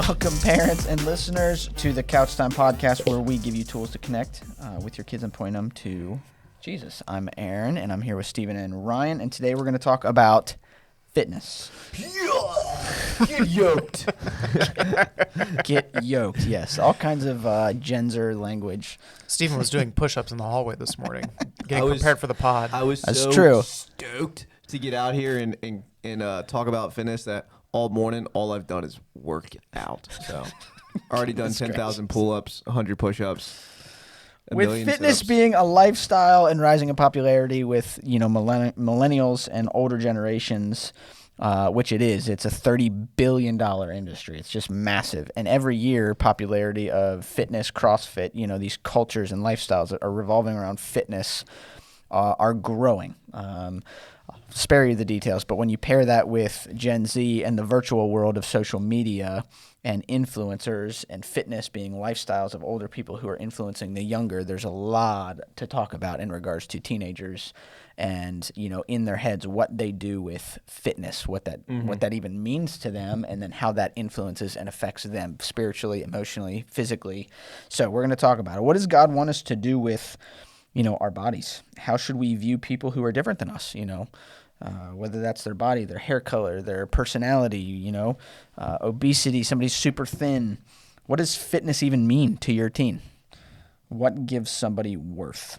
Welcome, parents and listeners, to the Couch Time Podcast, where we give you tools to connect with your kids and point them to Jesus. I'm Aaron, and I'm here with Stephen and Ryan, and today we're going to talk about fitness. Get yoked. Get yoked, yes. All kinds of Gen Z language. Stephen was doing push-ups in the hallway this morning, getting prepared for the pod. I was That's so true. stoked to get out here and talk about fitness that all morning, all I've done is work out. So, already done 10,000 pull-ups, 100 push-ups. With fitness being a lifestyle and rising in popularity with, millennials and older generations, which it is, it's a $30 billion industry. It's just massive. And every year, popularity of fitness, CrossFit, these cultures and lifestyles that are revolving around fitness are growing. Spare you the details, but when you pair that with Gen Z and the virtual world of social media and influencers and fitness being lifestyles of older people who are influencing the younger, there's a lot to talk about in regards to teenagers and, in their heads, what they do with fitness, what that even means to them, and then how that influences and affects them spiritually, emotionally, physically. So we're going to talk about it. What does God want us to do with our bodies? How should we view people who are different than us, whether that's their body, their hair color, their personality, obesity, somebody's super thin. What does fitness even mean to your teen? What gives somebody worth?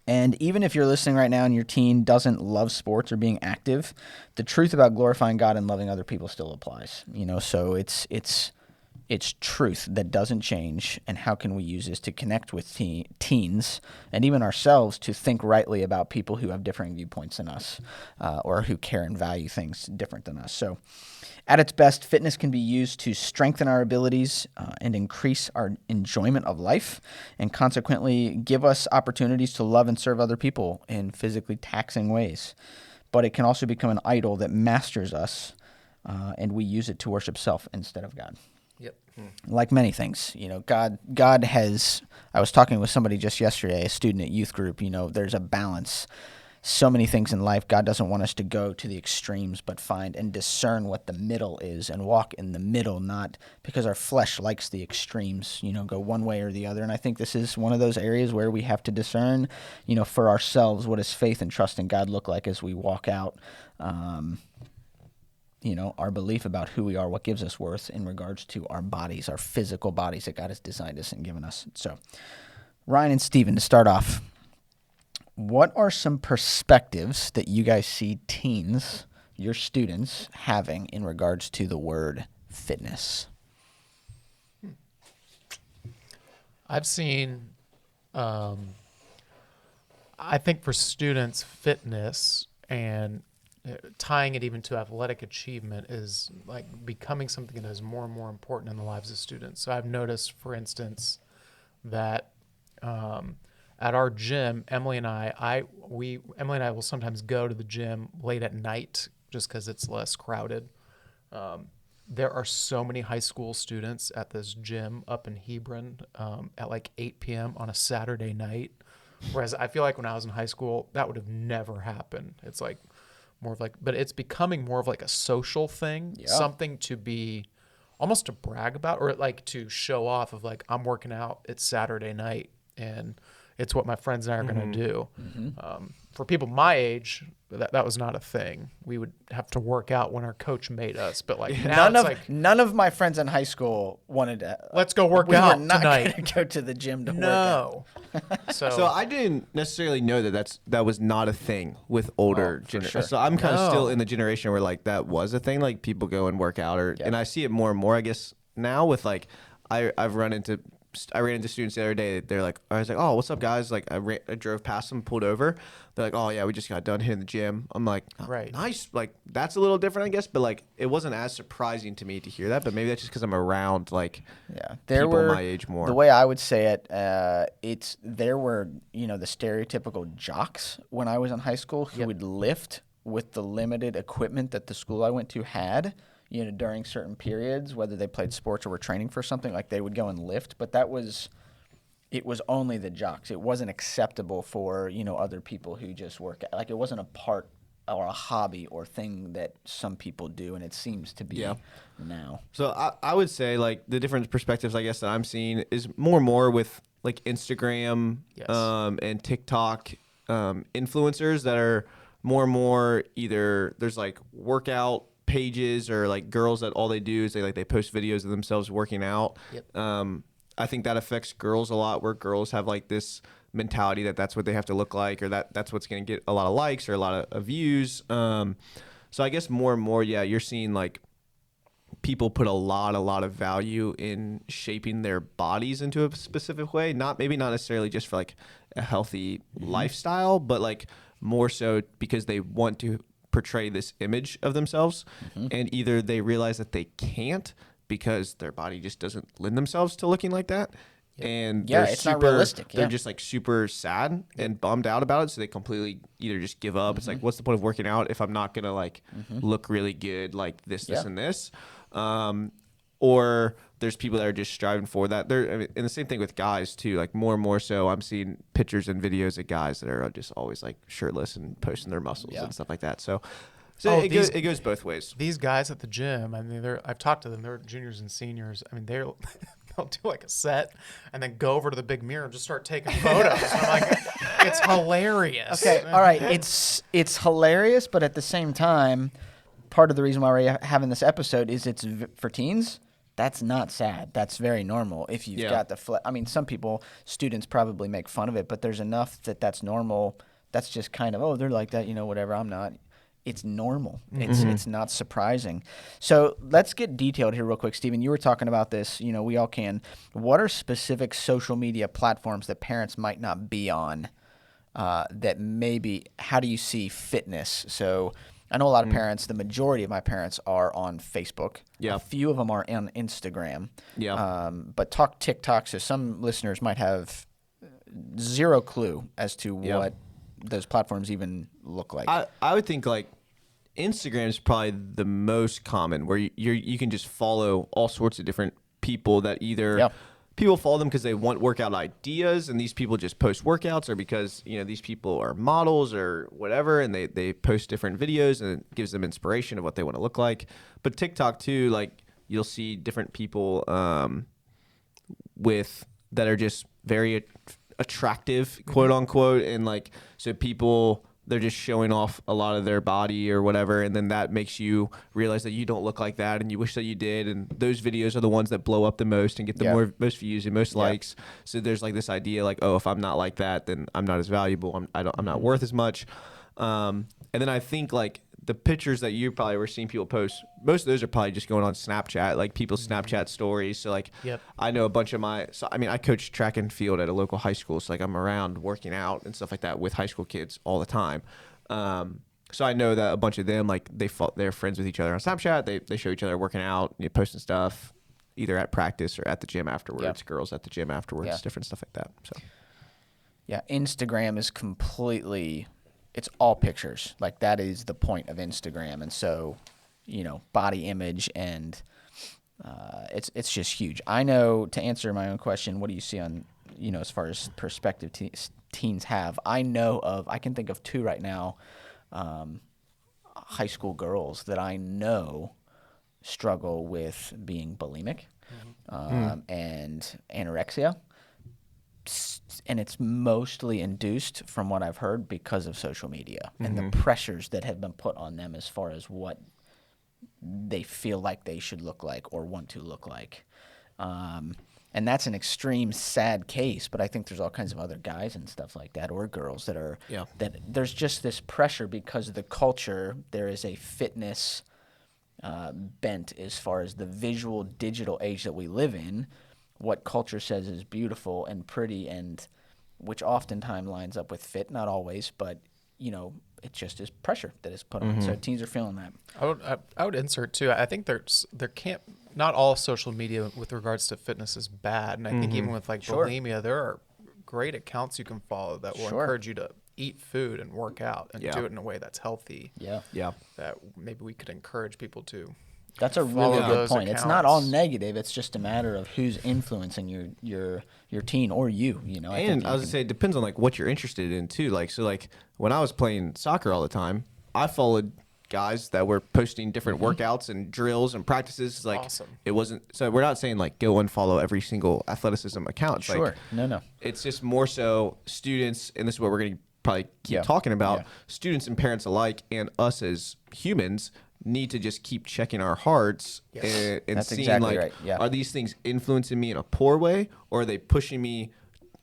And even if you're listening right now and your teen doesn't love sports or being active, the truth about glorifying God and loving other people still applies, so it's truth that doesn't change, and how can we use this to connect with teens and even ourselves to think rightly about people who have differing viewpoints than us or who care and value things different than us. So at its best, fitness can be used to strengthen our abilities and increase our enjoyment of life, and consequently give us opportunities to love and serve other people in physically taxing ways. But it can also become an idol that masters us, and we use it to worship self instead of God. Yep. Like many things, God has, I was talking with somebody just yesterday, a student at youth group, there's a balance. So many things in life, God doesn't want us to go to the extremes, but find and discern what the middle is and walk in the middle, not because our flesh likes the extremes, go one way or the other. And I think this is one of those areas where we have to discern, for ourselves, what does faith and trust in God look like as we walk out, our belief about who we are, what gives us worth in regards to our bodies, our physical bodies that God has designed us and given us. So, Ryan and Stephen, to start off, what are some perspectives that you guys see teens, your students, having in regards to the word fitness? I've seen, I think for students, fitness and tying it even to athletic achievement is like becoming something that is more and more important in the lives of students. So I've noticed, for instance, that at our gym, Emily and I will sometimes go to the gym late at night just because it's less crowded. There are so many high school students at this gym up in Hebron at like 8 p.m. on a Saturday night. Whereas I feel like when I was in high school, that would have never happened. It's like more of like, but it's becoming more of like a social thing, something to be almost to brag about, or like to show off of like, I'm working out, it's Saturday night and it's what my friends and I are going to do. For people my age, that was not a thing. We would have to work out when our coach made us, but like now none of my friends in high school wanted to. Let's go work out We were not tonight. going to go to the gym to work out. So I didn't necessarily know that was not a thing with older generations. Sure. So I'm kind of still in the generation where like that was a thing, like people go and work out, and I see it more and more. I guess now with like I ran into students the other day. I was like, oh, what's up, guys? Like, I drove past them, pulled over. They're like, oh, yeah, we just got done hitting the gym. I'm like, oh, right. Nice. Like, that's a little different, I guess. But, like, it wasn't as surprising to me to hear that. But maybe that's just because I'm around, like, people my age more. The way I would say it, there were, the stereotypical jocks when I was in high school who would lift with the limited equipment that the school I went to had. During certain periods, whether they played sports or were training for something, like they would go and lift. But it was only the jocks. It wasn't acceptable for, other people who just work. Like, it wasn't a part or a hobby or thing that some people do, and it seems to be now. So I would say like the different perspectives I guess that I'm seeing is more and more with like Instagram and TikTok influencers that are more and more either there's like workout pages or like girls that all they do is they post videos of themselves working out. I think that affects girls a lot, where girls have like this mentality that that's what they have to look like, or that's what's going to get a lot of likes or a lot of views. So I guess more and more, you're seeing like people put a lot of value in shaping their bodies into a specific way. Maybe not necessarily just for like a healthy lifestyle, but like more so because they want to portray this image of themselves, and either they realize that they can't because their body just doesn't lend themselves to looking like that. And it's not realistic. They're just like super sad and bummed out about it. So they completely either just give up. It's like, what's the point of working out if I'm not going to like look really good like this, and this? Or there's people that are just striving for that. And the same thing with guys too. Like more and more so, I'm seeing pictures and videos of guys that are just always like shirtless and posting their muscles and stuff like that. So it goes both ways. These guys at the gym, I mean, I've talked to them. They're juniors and seniors. I mean, they'll do like a set and then go over to the big mirror and just start taking photos. I'm like, it's hilarious. Okay, all right. It's hilarious, but at the same time, part of the reason why we're having this episode is it's for teens. That's not sad. That's very normal. If you've got I mean, some students probably make fun of it, but there's enough that's normal. That's just kind of, they're like that, whatever. I'm not. It's normal. It's not surprising. So let's get detailed here real quick. Steven, you were talking about this. We all can. What are specific social media platforms that parents might not be on that maybe, how do you see fitness? So I know a lot of parents, the majority of my parents are on Facebook. Yeah. A few of them are on Instagram. Yeah. But talk TikTok, so some listeners might have zero clue as to what those platforms even look like. I would think like Instagram is probably the most common, where you can just follow all sorts of different people that either people follow them because they want workout ideas, and these people just post workouts, or because these people are models or whatever, and they post different videos and it gives them inspiration of what they want to look like. But TikTok too, like you'll see different people that are just very attractive, quote unquote, and like so people, they're just showing off a lot of their body or whatever, and then that makes you realize that you don't look like that and you wish that you did, and those videos are the ones that blow up the most and get the most views and most likes. So there's like this idea like, if I'm not like that, then I'm not as valuable, I'm not worth as much. And then I think like the pictures that you probably were seeing people post, most of those are probably just going on Snapchat, like people's Snapchat stories. So like, I know a bunch of I coach track and field at a local high school. So like I'm around working out and stuff like that with high school kids all the time. So I know that a bunch of them, like they're friends with each other on Snapchat. They show each other working out, posting stuff either at practice or at the gym afterwards, girls at the gym afterwards, different stuff like that. So Instagram is completely, it's all pictures. Like that is the point of Instagram. And so, body image and it's just huge. I know, to answer my own question, what do you see on, as far as perspective teens have? I can think of two right now, high school girls that I know struggle with being bulimic and anorexia. And it's mostly induced, from what I've heard, because of social media and the pressures that have been put on them as far as what they feel like they should look like or want to look like. And that's an extreme, sad case, but I think there's all kinds of other guys and stuff like that, or girls that are that there's just this pressure because of the culture. There is a fitness bent as far as the visual digital age that we live in. What culture says is beautiful and pretty, and which oftentimes lines up with fit, not always, but it just is pressure that is put on. So teens are feeling that. I would insert too. I think not all social media with regards to fitness is bad, and I think even with like bulimia, there are great accounts you can follow that will encourage you to eat food and work out and do it in a way that's healthy. That maybe we could encourage people to. That's a really good point. Accounts. It's not all negative. It's just a matter of who's influencing your teen or you. And I was gonna say it depends on like what you're interested in too. Like when I was playing soccer all the time, I followed guys that were posting different workouts and drills and practices. Like, Awesome. it wasn't. So we're not saying like go unfollow every single athleticism account. It's Sure. like, No. it's just more so students, and this is what we're going to probably keep talking about. Yeah. Students and parents alike, and us as humans need to just keep checking our hearts and That's seeing exactly like, right. Yeah. are these things influencing me in a poor way, or are they pushing me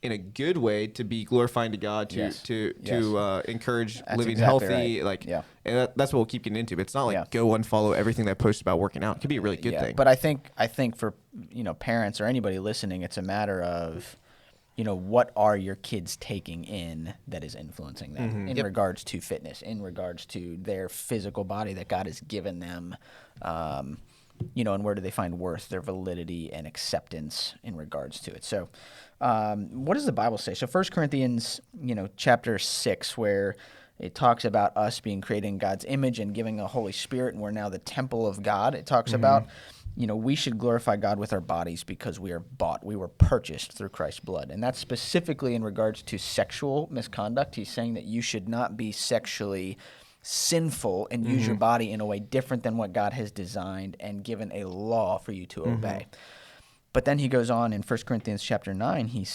in a good way to be glorifying to God, to encourage That's living exactly healthy, right. like, Yeah. and that's what we'll keep getting into. But it's not like Yeah. go unfollow everything that posts about working out. It could be a really good thing. But I think for parents or anybody listening, it's a matter of what are your kids taking in that is influencing them in regards to fitness, in regards to their physical body that God has given them, and where do they find worth, their validity and acceptance in regards to it. So what does the Bible say? So 1 Corinthians, chapter 6, where it talks about us being created in God's image and giving a Holy Spirit, and we're now the temple of God. It talks about, we should glorify God with our bodies because we are bought. We were purchased through Christ's blood. And that's specifically in regards to sexual misconduct. He's saying that you should not be sexually sinful and use your body in a way different than what God has designed and given a law for you to obey. But then he goes on in 1 Corinthians chapter 9,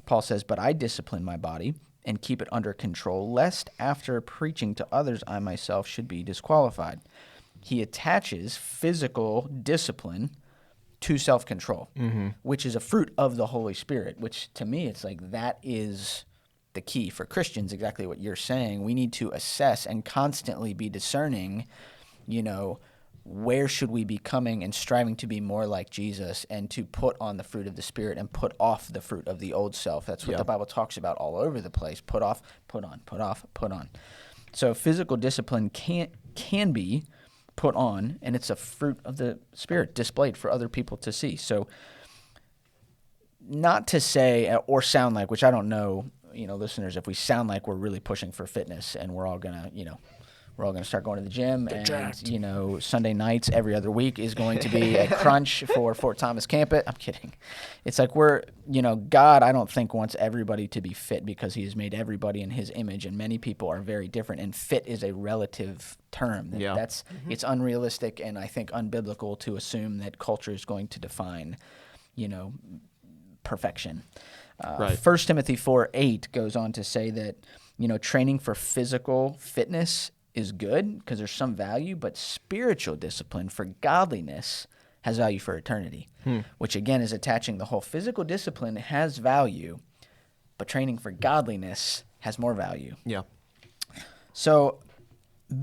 Paul says, but I discipline my body and keep it under control, lest after preaching to others I myself should be disqualified. He attaches physical discipline to self-control, which is a fruit of the Holy Spirit, which to me it's like that is the key for Christians, exactly what you're saying. We need to assess and constantly be discerning, where should we be coming and striving to be more like Jesus and to put on the fruit of the Spirit and put off the fruit of the old self. That's what the Bible talks about all over the place. Put off, put on, put off, put on. So physical discipline can be put on, and it's a fruit of the Spirit displayed for other people to see. So not to say or sound like, which I don't know, listeners, if we sound like we're really pushing for fitness and we're all gonna, we're all going to start going to the gym, and Sunday nights every other week is going to be a crunch for Fort Thomas Campus. I'm kidding. It's like God, I don't think wants everybody to be fit because he has made everybody in his image, and many people are very different, and fit is a relative term. It's unrealistic and I think unbiblical to assume that culture is going to define, perfection. 1 Timothy 4:8 goes on to say that, training for physical fitness is good because there's some value, but spiritual discipline for godliness has value for eternity, which again is attaching the whole physical discipline has value, but training for godliness has more value. Yeah. So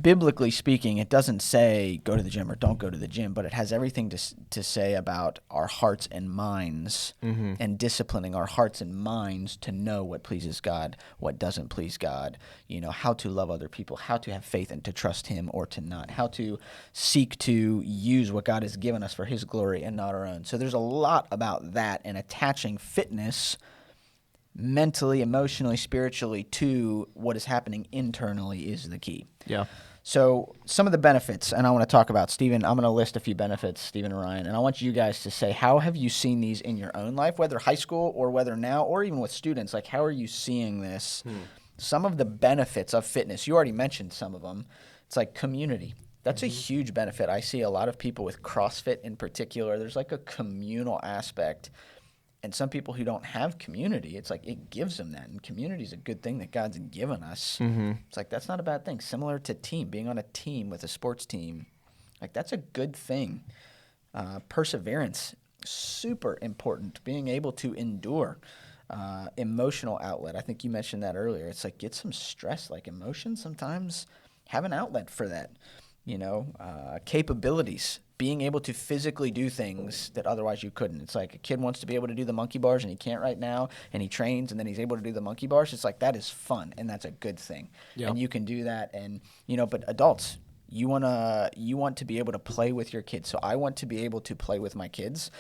biblically speaking, it doesn't say go to the gym or don't go to the gym, but it has everything to say about our hearts and minds and disciplining our hearts and minds to know what pleases God, what doesn't please God, how to love other people, how to have faith and to trust him or to not, how to seek to use what God has given us for his glory and not our own. So there's a lot about that, and attaching fitness mentally, emotionally, spiritually to what is happening internally is the key. Yeah. So some of the benefits, and I want to talk about, Stephen, I'm going to list a few benefits, Stephen and Ryan, and I want you guys to say, how have you seen these in your own life, whether high school or whether now or even with students? Like, how are you seeing this? Some of the benefits of fitness, you already mentioned some of them. It's like community. That's a huge benefit. I see a lot of people with CrossFit in particular. There's like a communal aspect. And some people who don't have community, it's like it gives them that. And community is a good thing that God's given us. It's like that's not a bad thing. Similar to being on a team with a sports team, like that's a good thing. Perseverance, super important. Being able to endure. Emotional outlet. I think you mentioned that earlier. It's like get some stress, like emotion sometimes. Have an outlet for that. Capabilities. Being able to physically do things that otherwise you couldn't. It's like a kid wants to be able to do the monkey bars and he can't right now, and he trains and then he's able to do the monkey bars. It's like that is fun and that's a good thing. Yep. And you can do that. And but adults, you want to be able to play with your kids. So I want to be able to play with my kids.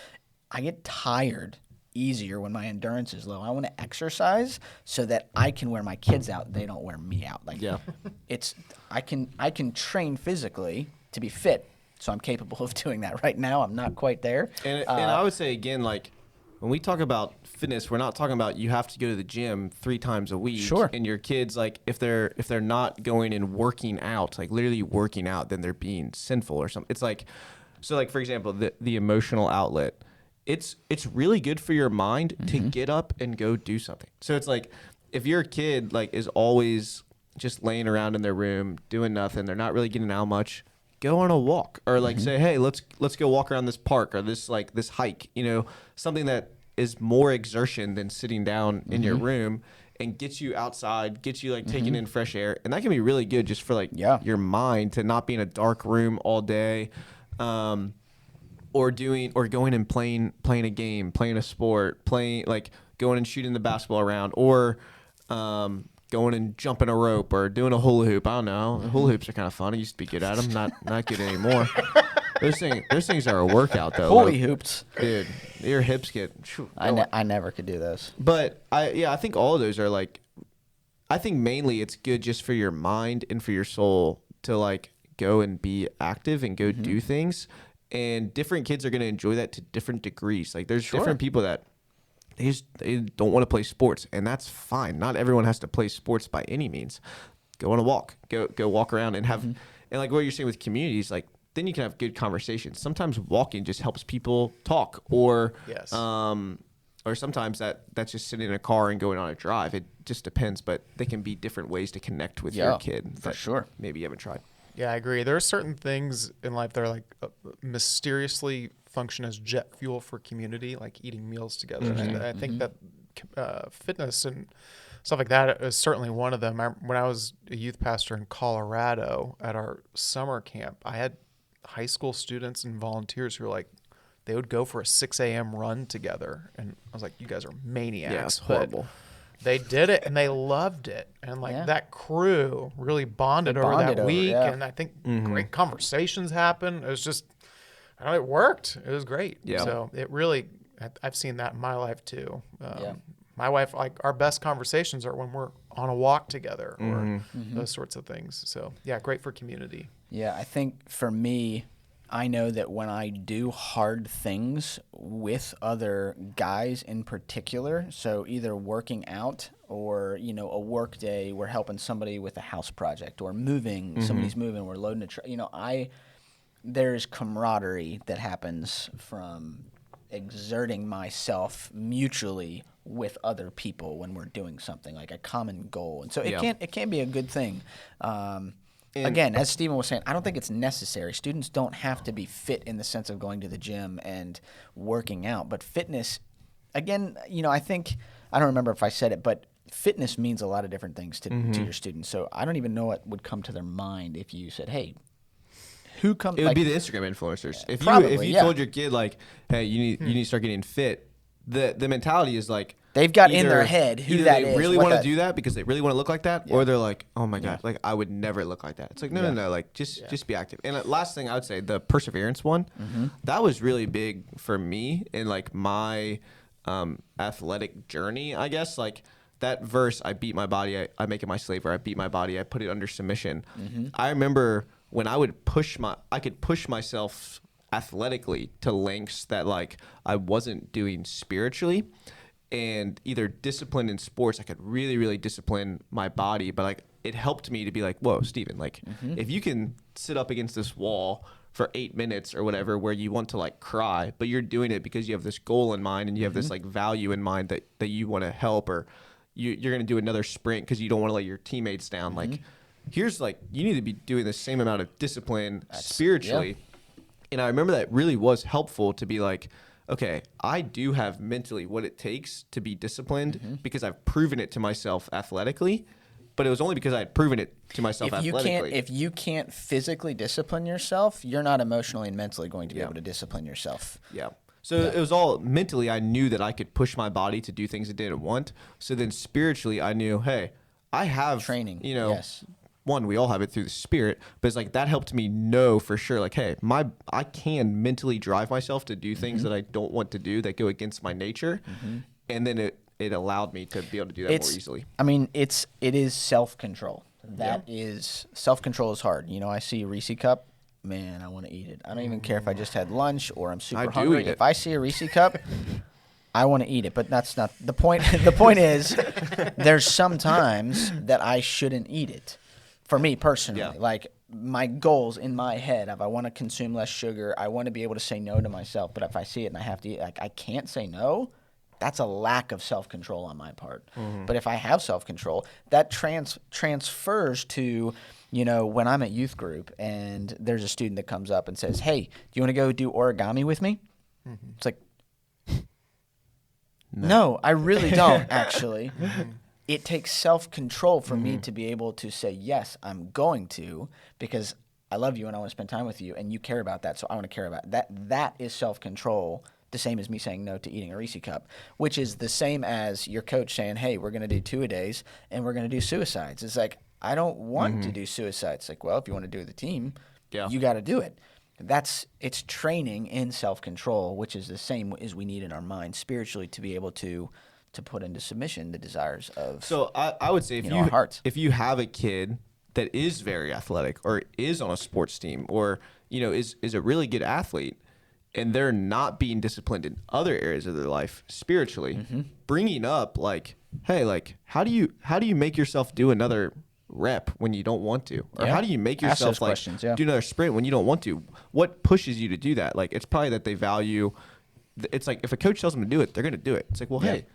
I get tired easier when my endurance is low. I want to exercise so that I can wear my kids out. They don't wear me out. Like I can train physically to be fit. So I'm capable of doing that right now. I'm not quite there. And I would say, again, like when we talk about fitness, we're not talking about you have to go to the gym 3 times a week. Sure. And your kids, like, if they're not going and working out, like literally working out, then they're being sinful or something. It's like, so like, for example, the emotional outlet, it's really good for your mind to get up and go do something. So it's like, if your kid like is always just laying around in their room doing nothing, they're not really getting out much, go on a walk, or like say, hey, let's go walk around this park, or this hike, something that is more exertion than sitting down in your room, and get you outside, get you like taking in fresh air. And that can be really good just for like your mind to not be in a dark room all day, or going and playing a game, playing a sport, going and shooting the basketball around, or going and jumping a rope, or doing a hula hoop. I don't know. Hula hoops are kind of fun. I used to be good at them. Not good anymore. Those things are a workout though. Hula hoops, dude. Your hips get. I never could do those. But I think all of those are like. I think mainly it's good just for your mind and for your soul to like go and be active and go do things. And different kids are going to enjoy that to different degrees. Like there's different people that. They don't want to play sports, and that's fine. Not everyone has to play sports by any means. Go on a walk. Go walk around and have, and like what you're saying with communities, like then you can have good conversations. Sometimes walking just helps people talk, or or sometimes that's just sitting in a car and going on a drive. It just depends, but they can be different ways to connect with your kid. For sure. Maybe you haven't tried. Yeah, I agree. There are certain things in life that are like mysteriously function as jet fuel for community, like eating meals together. And I think that fitness and stuff like that is certainly one of them. When I was a youth pastor in Colorado at our summer camp, I had high school students and volunteers who were like, they would go for a 6 a.m. run together. And I was like, you guys are maniacs. Yeah, it's horrible. They did it and they loved it. And that crew really bonded over that week. And I think great conversations happened. It was just, it worked. It was great. Yeah. So it really, I've seen that in my life too. My wife, like our best conversations are when we're on a walk together or those sorts of things. So yeah, great for community. Yeah. I think for me, I know that when I do hard things with other guys in particular, so either working out or, a work day, we're helping somebody with a house project or moving, somebody's moving, we're loading a truck, there's camaraderie that happens from exerting myself mutually with other people when we're doing something, like a common goal. And so it can be a good thing. Again, as Stephen was saying, I don't think it's necessary. Students don't have to be fit in the sense of going to the gym and working out. But fitness, again, I think, I don't remember if I said it, but fitness means a lot of different things to your students. So I don't even know what would come to their mind if you said, hey, who comes? It would be the Instagram influencers. If you told your kid like, hey, you need to start getting fit, the mentality is like they've got in their head who that is. They really want to do that because they really want to look like that, or they're like, oh my god, like I would never look like that. It's like no, like just be active. And last thing I would say, the perseverance one, that was really big for me in like my athletic journey, I guess. Like that verse, I beat my body, I make it my slave, or I beat my body, I put it under submission. I remember when I could push myself athletically to lengths that like I wasn't doing spiritually, and either discipline in sports, I could really, really discipline my body, but like it helped me to be like, whoa, Steven, like if you can sit up against this wall for 8 minutes or whatever, where you want to like cry, but you're doing it because you have this goal in mind and you have this like value in mind that you want to help, or you're going to do another sprint because you don't want to let your teammates down. Like here's like, you need to be doing the same amount of discipline spiritually. And I remember that really was helpful to be like, okay, I do have mentally what it takes to be disciplined because I've proven it to myself athletically, but it was only because I had proven it to myself athletically. If you can't physically discipline yourself, you're not emotionally and mentally going to be able to discipline yourself. Yeah. So it was all mentally, I knew that I could push my body to do things it didn't want. So then spiritually, I knew, hey, I have training. One, we all have it through the Spirit, but it's like that helped me know for sure, like, hey, I can mentally drive myself to do things that I don't want to do that go against my nature, and then it allowed me to be able to do that more easily. I mean, it is self-control. That is self-control is hard. I see a Reese cup, man, I want to eat it. I don't even care if I just had lunch or I'm super hungry. If I see a Reese cup, I want to eat it, but that's not the point. The point is, there's sometimes that I shouldn't eat it. For me personally, like my goals in my head, if I want to consume less sugar, I want to be able to say no to myself. But if I see it and I have to eat, like I can't say no. That's a lack of self-control on my part. But if I have self-control, that transfers to, when I'm at youth group and there's a student that comes up and says, "Hey, do you want to go do origami with me?" It's like, no, I really don't, actually. It takes self-control for me to be able to say, yes, I'm going to, because I love you and I want to spend time with you, and you care about that, so I want to care about that. That is self-control, the same as me saying no to eating a Reese cup, which is the same as your coach saying, hey, we're going to do 2-a-days, and we're going to do suicides. It's like, I don't want to do suicides. It's like, well, if you want to do it with the team, you got to do it. It's training in self-control, which is the same as we need in our mind spiritually to be able to put into submission the desires of So I would say our hearts. If you have a kid that is very athletic or is on a sports team or is a really good athlete and they're not being disciplined in other areas of their life spiritually, bringing up like, hey, like how do you make yourself do another rep when you don't want to, or how do you make yourself like do another sprint when you don't want to? What pushes you to do that? Like it's probably that they value. It's like if a coach tells them to do it, they're going to do it. It's like, well, hey,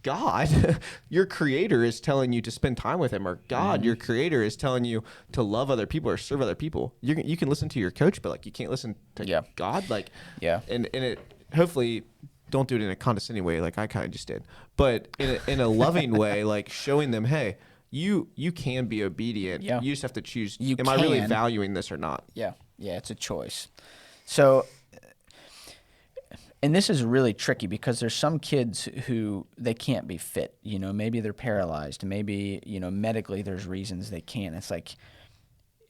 God, your creator is telling you to spend time with him, or God, your creator is telling you to love other people or serve other people. You can listen to your coach, but like you can't listen to God. Like, and it hopefully don't do it in a condescending way, like I kind of just did, but in a loving way, like showing them, hey, you can be obedient. You just have to choose. Am I really valuing this or not? Yeah, it's a choice. So. And this is really tricky because there's some kids who they can't be fit. Maybe they're paralyzed. Maybe, medically there's reasons they can't. It's like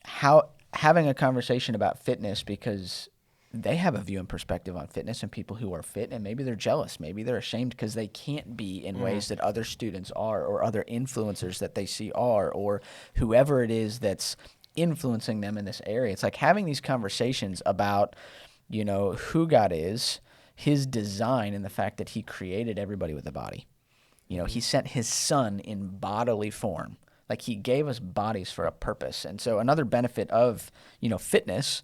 having a conversation about fitness because they have a view and perspective on fitness and people who are fit, and maybe they're jealous. Maybe they're ashamed because they can't be in ways that other students are, or other influencers that they see are, or whoever it is that's influencing them in this area. It's like having these conversations about, who God is, his design, and the fact that he created everybody with a body. He sent his son in bodily form. Like he gave us bodies for a purpose. And so another benefit of, fitness,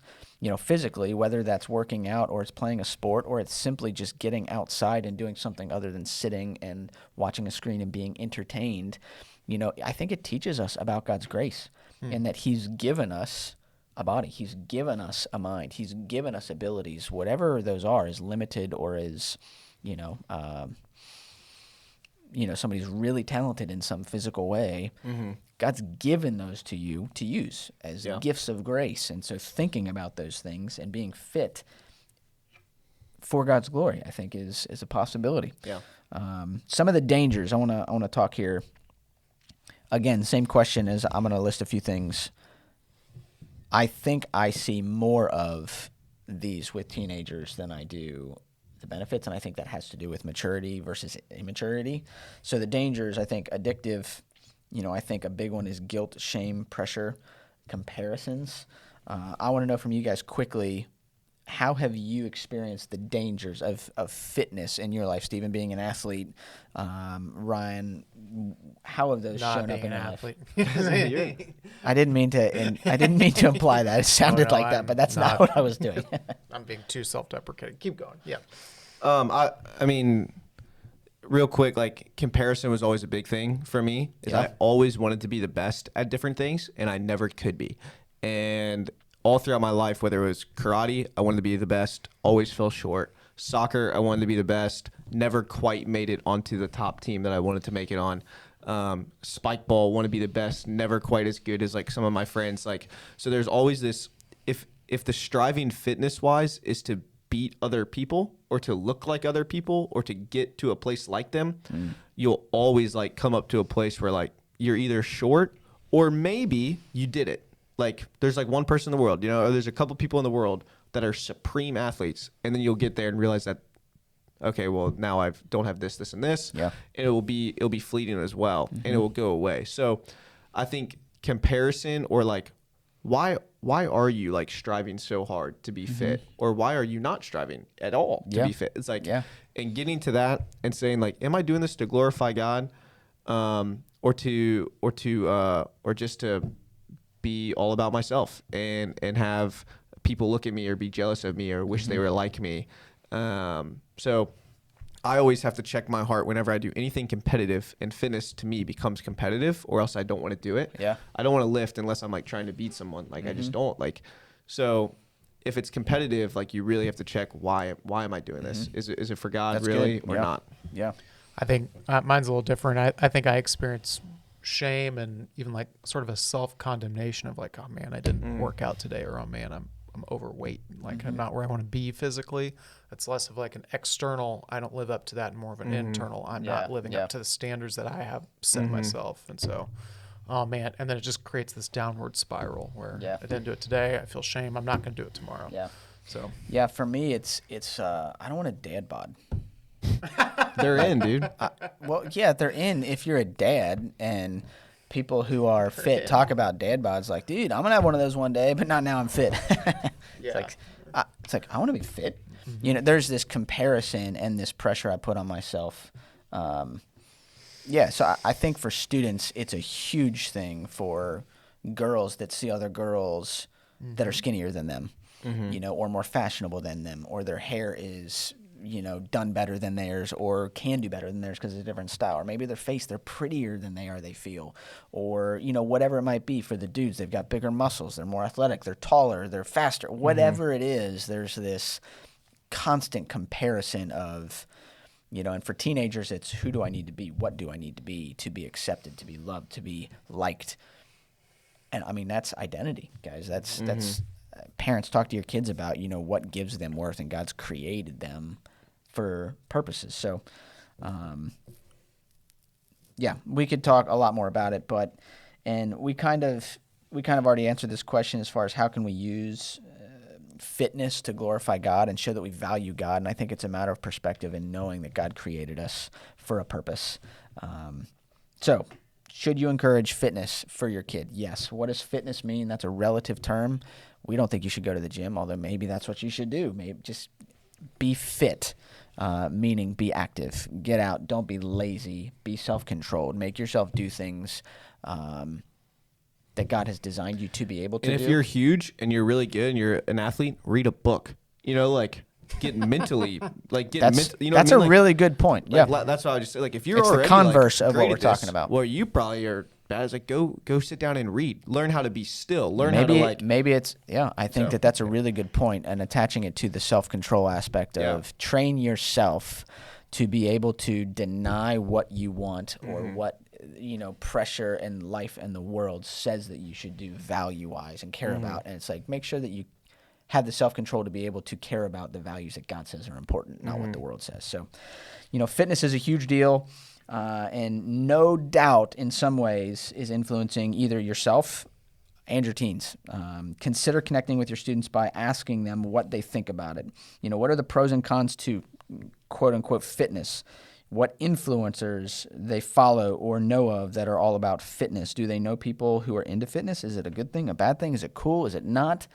physically, whether that's working out or it's playing a sport or it's simply just getting outside and doing something other than sitting and watching a screen and being entertained, I think it teaches us about God's grace and that he's given us a body. He's given us a mind. He's given us abilities. Whatever those are, is limited or is, somebody's really talented in some physical way. God's given those to you to use as gifts of grace. And so thinking about those things and being fit for God's glory, I think is a possibility. Some of the dangers I want to talk here. Again, same question as I'm going to list a few things. I think I see more of these with teenagers than I do the benefits, and I think that has to do with maturity versus immaturity. So the dangers, I think, addictive, I think a big one is guilt, shame, pressure, comparisons. I want to know from you guys quickly, how have you experienced the dangers of fitness in your life? Stephen, being an athlete, Ryan, how have those shown up in your life? I didn't mean to imply that. It sounded like that, but that's not what I was doing. I'm being too self-deprecating. Keep going. Yeah. I mean, real quick, like comparison was always a big thing for me. I always wanted to be the best at different things, and I never could be. And all throughout my life, whether it was karate, I wanted to be the best, always fell short. Soccer, I wanted to be the best, never quite made it onto the top team that I wanted to make it on. Spike ball, want to be the best, never quite as good as like some of my friends. Like, so there's always this, if the striving fitness wise is to beat other people or to look like other people or to get to a place like them, you'll always like come up to a place where like you're either short or maybe you did it. Like there's like one person in the world, or there's a couple people in the world that are supreme athletes, and then you'll get there and realize that, okay, well now I don't have this, and this, and it'll be fleeting as well, and it will go away. So I think comparison or like why are you like striving so hard to be fit, or why are you not striving at all to be fit? It's like and getting to that and saying like, am I doing this to glorify God, or just to be all about myself and have people look at me or be jealous of me or wish they were like me. So I always have to check my heart whenever I do anything competitive, and fitness to me becomes competitive, or else I don't want to do it. Yeah. I don't want to lift unless I'm like trying to beat someone. Like I just don't like, so if it's competitive, like you really have to check why am I doing this? Is it for God That's really good. or not? Yeah. I think mine's a little different. I think I experience shame and even like sort of a self-condemnation of like, oh man, I didn't work out today, or oh man, I'm overweight, like I'm not where I want to be physically. It's less of like an external, I don't live up to that, and more of an internal, I'm not living up to the standards that I have set myself. And so, oh man, and then it just creates this downward spiral where I didn't do it today, I feel shame, I'm not going to do it tomorrow. Yeah. So yeah, for me, it's I don't want a dad bod. They're in, dude. Well, yeah, they're in if you're a dad, and people who are fit talk about dad bods like, dude, I'm gonna have one of those one day, but not now I'm fit. It's like I want to be fit. You know, there's this comparison and this pressure I put on myself. So I think for students, it's a huge thing for girls that see other girls that are skinnier than them, you know, or more fashionable than them, or their hair is, you know, done better than theirs, or can do better than theirs because it's a different style, or maybe their face, they're prettier than they feel, or, you know, whatever it might be. For the dudes, they've got bigger muscles, they're more athletic, they're taller, they're faster, whatever it is. There's this constant comparison of, you know, and for teenagers, it's who do I need to be? What do I need to be accepted, to be loved, to be liked? And I mean, that's identity, guys. That's parents, talk to your kids about, you know, what gives them worth, and God's created them for purposes. So, we could talk a lot more about it, and we kind of already answered this question as far as how can we use fitness to glorify God and show that we value God. And I think it's a matter of perspective and knowing that God created us for a purpose. So should you encourage fitness for your kid? Yes. What does fitness mean? That's a relative term. We don't think you should go to the gym, although maybe that's what you should do. Maybe just be fit, meaning be active. Get out. Don't be lazy. Be self-controlled. Make yourself do things that God has designed you to be able to do. And if you're huge and you're really good and you're an athlete, read a book. You know, like get mentally, like get mental. You know, that's what I mean? a really good point. Yeah, that's what I just say. Like if you're it's already the converse like, of what we're talking about. Well, you probably are bad. It's like go sit down and read. Learn how to be still. Learn how to like. Maybe it's I think that's a really good point, and attaching it to the self-control aspect of train yourself to be able to deny what you want or what, you know, pressure and life and the world says that you should do value-wise and care about. And it's like, make sure that you have the self-control to be able to care about the values that God says are important, not what the world says. So, you know, fitness is a huge deal, and no doubt in some ways is influencing either yourself and your teens. Consider connecting with your students by asking them what they think about it. You know, what are the pros and cons to quote-unquote fitness? What influencers they follow or know of that are all about fitness? Do they know people who are into fitness? Is it a good thing, a bad thing? Is it cool? Is it not?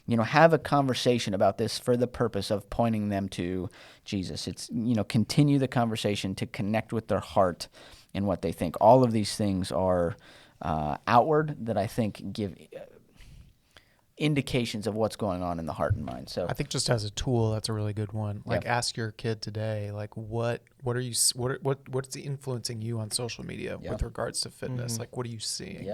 You know, have a conversation about this for the purpose of pointing them to Jesus. It's, you know, continue the conversation to connect with their heart and what they think. All of these things are outward that I think give indications of what's going on in the heart and mind. So I think just as a tool, that's a really good one. Like ask your kid today, like what's influencing you on social media with regards to fitness? Like what are you seeing?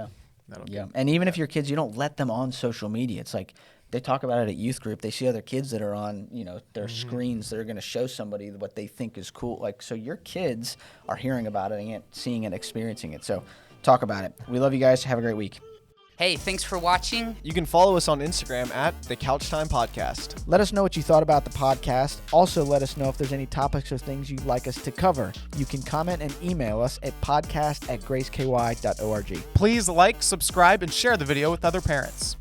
And even if your kids, you don't let them on social media. It's like they talk about it at youth group. They see other kids that are on, you know, their screens. They're going to show somebody what they think is cool. Like, so your kids are hearing about it and seeing it, experiencing it. So talk about it. We love you guys. Have a great week. Hey, thanks for watching. You can follow us on Instagram at The Couch Time Podcast. Let us know what you thought about the podcast. Also, let us know if there's any topics or things you'd like us to cover. You can comment and email us at podcast@graceky.org. Please like, subscribe, and share the video with other parents.